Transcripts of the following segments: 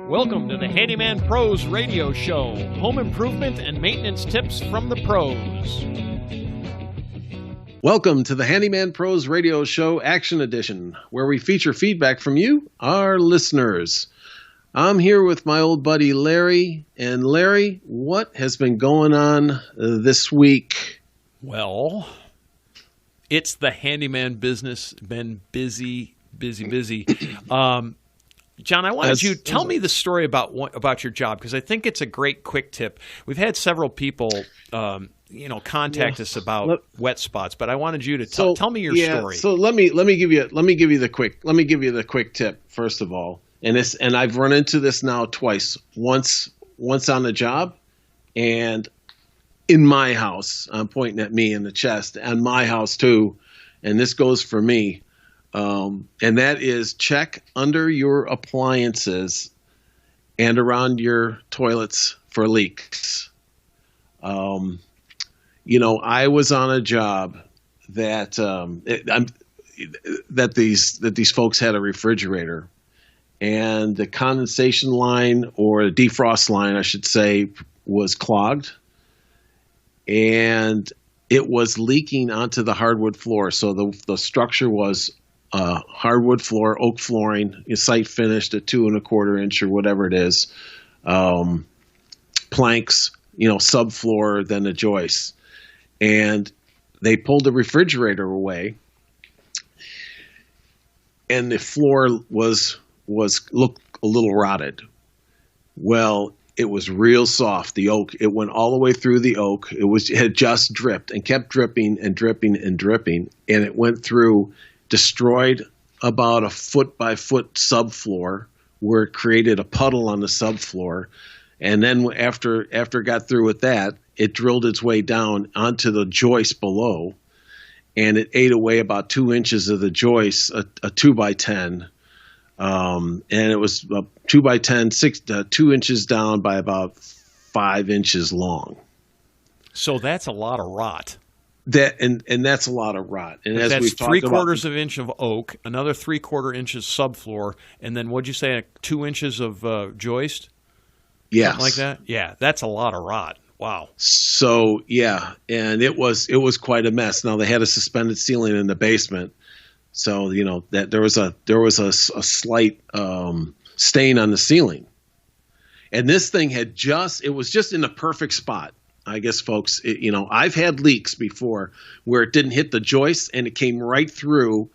Welcome to the Handyman Pros Radio Show. Home improvement and maintenance tips from the pros. Welcome to the Handyman Pros Radio Show Action Edition, where we feature feedback from you, our listeners. I'm here with my old buddy Larry. And Larry, what has been going on this week? Well, it's the handyman business. Been busy. John, I wanted you to tell me the story about your job, because I think it's a great quick tip. We've had several people, contact us about wet spots, but I wanted you to tell me your story. So let me give you the quick tip first of all, and I've run into this now twice. Once on the job, and in my house. I'm pointing at me in the chest, and my house too, and this goes for me. And that is check under your appliances and around your toilets for leaks. I was on a job that these folks had a refrigerator, and the condensation line, or the defrost line, I should say, was clogged, and it was leaking onto the hardwood floor. So the structure was hardwood floor, oak flooring, site finished at 2 1/4 inch or whatever it is, planks, subfloor, then the joists. And they pulled the refrigerator away, and the floor looked a little rotted. Well, it was real soft. The oak, it went all the way through the oak. It had just dripped and kept dripping and dripping and dripping, and it went through. Destroyed about a 4-by-4 subfloor, where it created a puddle on the subfloor. And then after it got through with that, it drilled its way down onto the joist below, and it ate away about 2 inches of the joist, a 2x10. And it was a 2x10, 2 inches down by about 5 inches long. So that's a lot of rot. And that's a lot of rot. And as that's we've talked about, 3/4 of an inch of oak, another 3/4 inches subfloor, and then what'd you say? 2 inches of joist? Yes. Something like that? Yeah, that's a lot of rot. Wow. So yeah, and it was quite a mess. Now they had a suspended ceiling in the basement, so that there was a slight stain on the ceiling, and this thing it was just in the perfect spot. I guess, folks, I've had leaks before where it didn't hit the joist and it came right through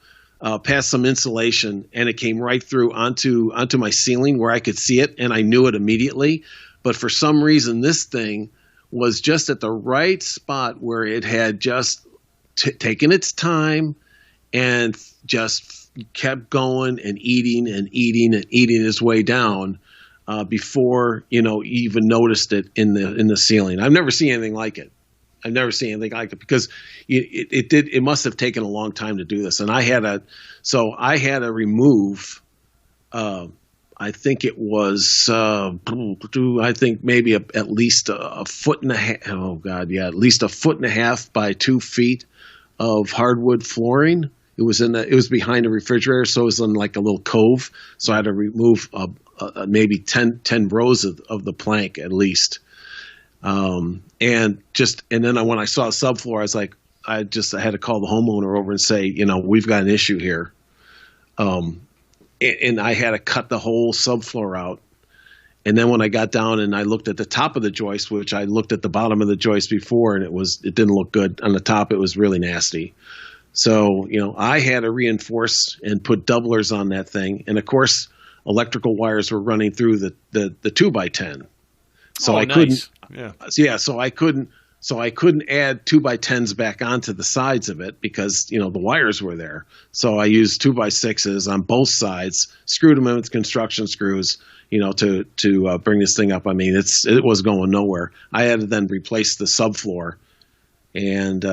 past some insulation, and it came right through onto my ceiling where I could see it, and I knew it immediately. But for some reason, this thing was just at the right spot where it had just taken its time and just kept going and eating and eating and eating its way down. Before you even noticed it in the ceiling. I've never seen anything like it. Because it must have taken a long time to do this. And I had to remove. I think it was. I think maybe at least a foot and a half. Oh God, yeah, at least a foot and a half by 2 feet of hardwood flooring. It was behind a refrigerator, so it was in like a little cove. So I had to remove maybe 10 rows of the plank at least. And then when I saw a subfloor, I was like, I had to call the homeowner over and say, we've got an issue here. And I had to cut the whole subfloor out. And then when I got down and I looked at the top of the joist, which I looked at the bottom of the joist before, and it didn't look good. On the top, it was really nasty. So, I had to reinforce and put doublers on that thing. And of course, electrical wires were running through the 2x10. So I couldn't, so I couldn't add 2x10s back onto the sides of it because, the wires were there. So I used 2x6s on both sides, screwed them in with construction screws, to bring this thing up. I mean, it was going nowhere. I had to then replace the subfloor, and,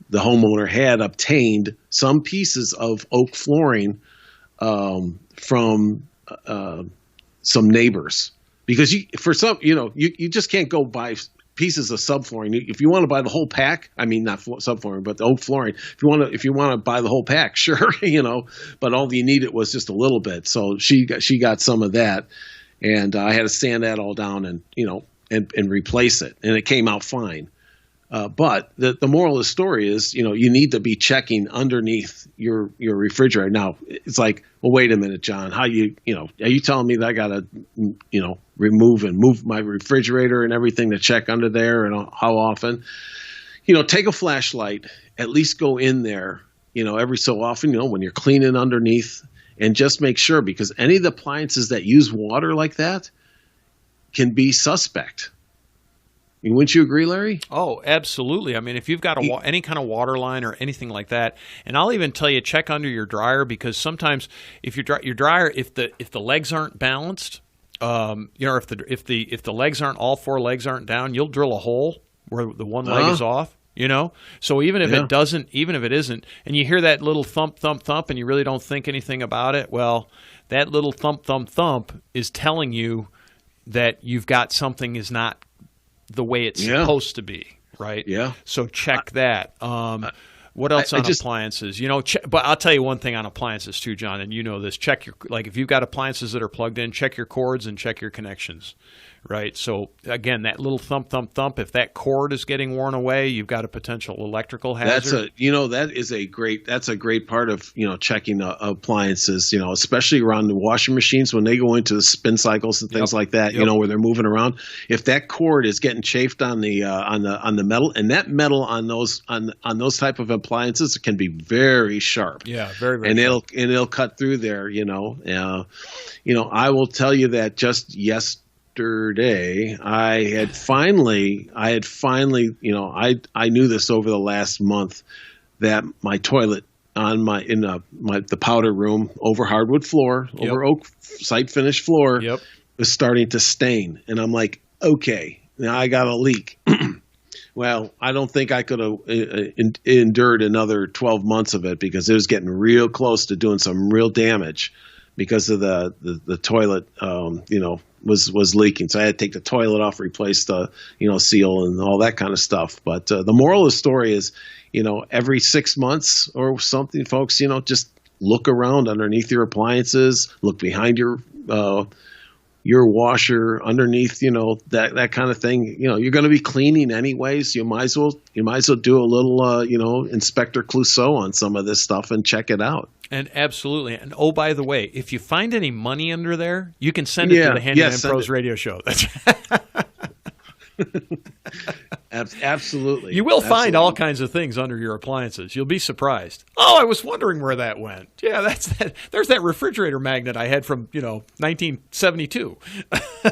the homeowner had obtained some pieces of oak flooring from some neighbors, because you just can't go buy pieces of subflooring. If you want to buy the whole pack, I mean not subflooring, but the oak flooring. If you want to buy the whole pack, sure, but all you needed was just a little bit. So she got some of that, And I had to sand that all down and replace it, and it came out fine. But the moral of the story is, you need to be checking underneath your refrigerator. Now, it's like, well, wait a minute, John, are you telling me that I got to, remove and move my refrigerator and everything to check under there, and how often? Take a flashlight, at least go in there, every so often, when you're cleaning underneath, and just make sure, because any of the appliances that use water like that can be suspect. Wouldn't you agree, Larry? Oh, absolutely. I mean, if you've got any kind of water line or anything like that, and I'll even tell you, check under your dryer, because sometimes if your dryer, if the legs aren't balanced, if the legs aren't, all four legs aren't down, you'll drill a hole where the one leg is off. So even if it doesn't, even if it isn't, and you hear that little thump, thump, thump, and you really don't think anything about it, well, that little thump, thump, thump is telling you that you've got something is not the way it's supposed to be, right? Yeah. So check that. What else on appliances? But I'll tell you one thing on appliances too, John, and you know this. Check if you've got appliances that are plugged in, check your cords and check your connections. Right. So again, that little thump, thump, thump. If that cord is getting worn away, you've got a potential electrical hazard. That's a great part of checking appliances. Especially around the washing machines when they go into the spin cycles and things like that. Where they're moving around. If that cord is getting chafed on the metal, and that metal on those type of appliances can be very sharp. Yeah, very, very. And sharp. it'll cut through there. I will tell you that just yesterday, I had finally, I knew this over the last month, that my toilet the powder room over hardwood floor, over oak site finish floor, was starting to stain. And I'm like, okay, now I got a leak. Well, I don't think I could have endured another 12 months of it, because it was getting real close to doing some real damage, because of the toilet, was leaking. So I had to take the toilet off, replace the, seal and all that kind of stuff. But the moral of the story is, every 6 months or something, folks, just look around underneath your appliances, look behind your washer, underneath, that kind of thing. You're going to be cleaning anyways. You might as well do a little, Inspector Clouseau on some of this stuff and check it out. And absolutely. And oh, by the way, if you find any money under there, you can send it to the Handyman Pros radio show. Absolutely. You will find all kinds of things under your appliances. You'll be surprised. Oh, I was wondering where that went. Yeah, there's that refrigerator magnet I had from, 1972.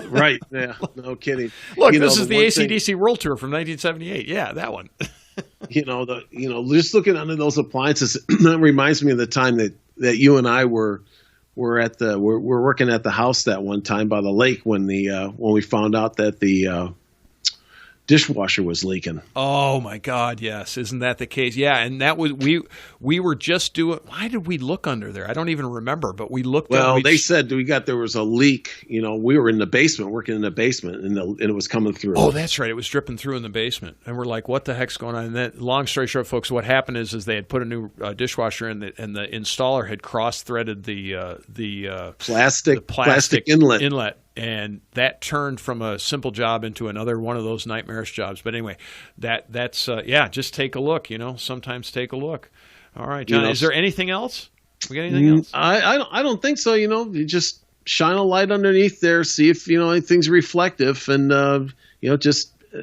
Right. Yeah. No kidding. Look, this is the AC/DC World Tour from 1978. Yeah, that one. Just looking under those appliances, that reminds me of the time that you and I were working at the house that one time by the lake when we found out that the dishwasher was leaking. Oh my God, yes. Isn't that the case? Yeah, and that was we were just doing. Why did we look under there? I don't even remember, but we looked. Well, they said there was a leak. We were in the basement, working in the basement, and it was coming through. Oh, that's right. It was dripping through in the basement, and we're like, "What the heck's going on?" And then, long story short, folks, what happened is they had put a new dishwasher in, and the installer had cross-threaded the plastic inlet. And that turned from a simple job into another one of those nightmarish jobs. But anyway, that's just take a look. Sometimes take a look. All right, John. Is there anything else? We got anything else? I don't think so. You just shine a light underneath there, see if anything's reflective, and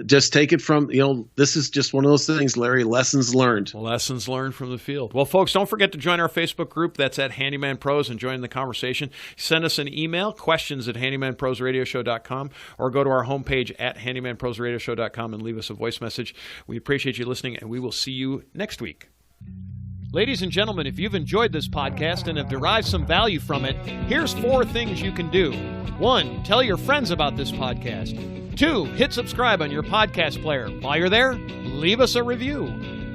just take it from, this is just one of those things, Larry, lessons learned. Lessons learned from the field. Well, folks, don't forget to join our Facebook group. That's at Handyman Pros, and join the conversation. Send us an email, questions@handymanprosradioshow.com, or go to our homepage at handymanprosradioshow.com and leave us a voice message. We appreciate you listening, and we will see you next week. Ladies and gentlemen, if you've enjoyed this podcast and have derived some value from it, here's 4 things you can do. 1, tell your friends about this podcast. 2, hit subscribe on your podcast player. While you're there, leave us a review.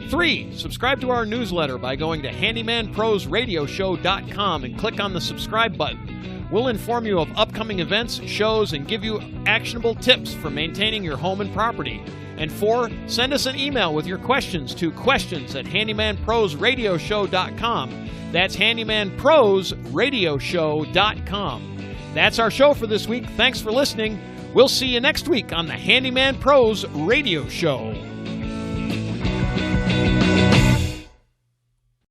3, subscribe to our newsletter by going to handymanprosradioshow.com and click on the subscribe button. We'll inform you of upcoming events, shows, and give you actionable tips for maintaining your home and property. And 4, send us an email with your questions to questions@handymanprosradioshow.com. That's handymanprosradioshow.com. That's our show for this week. Thanks for listening. We'll see you next week on the Handyman Pros Radio Show.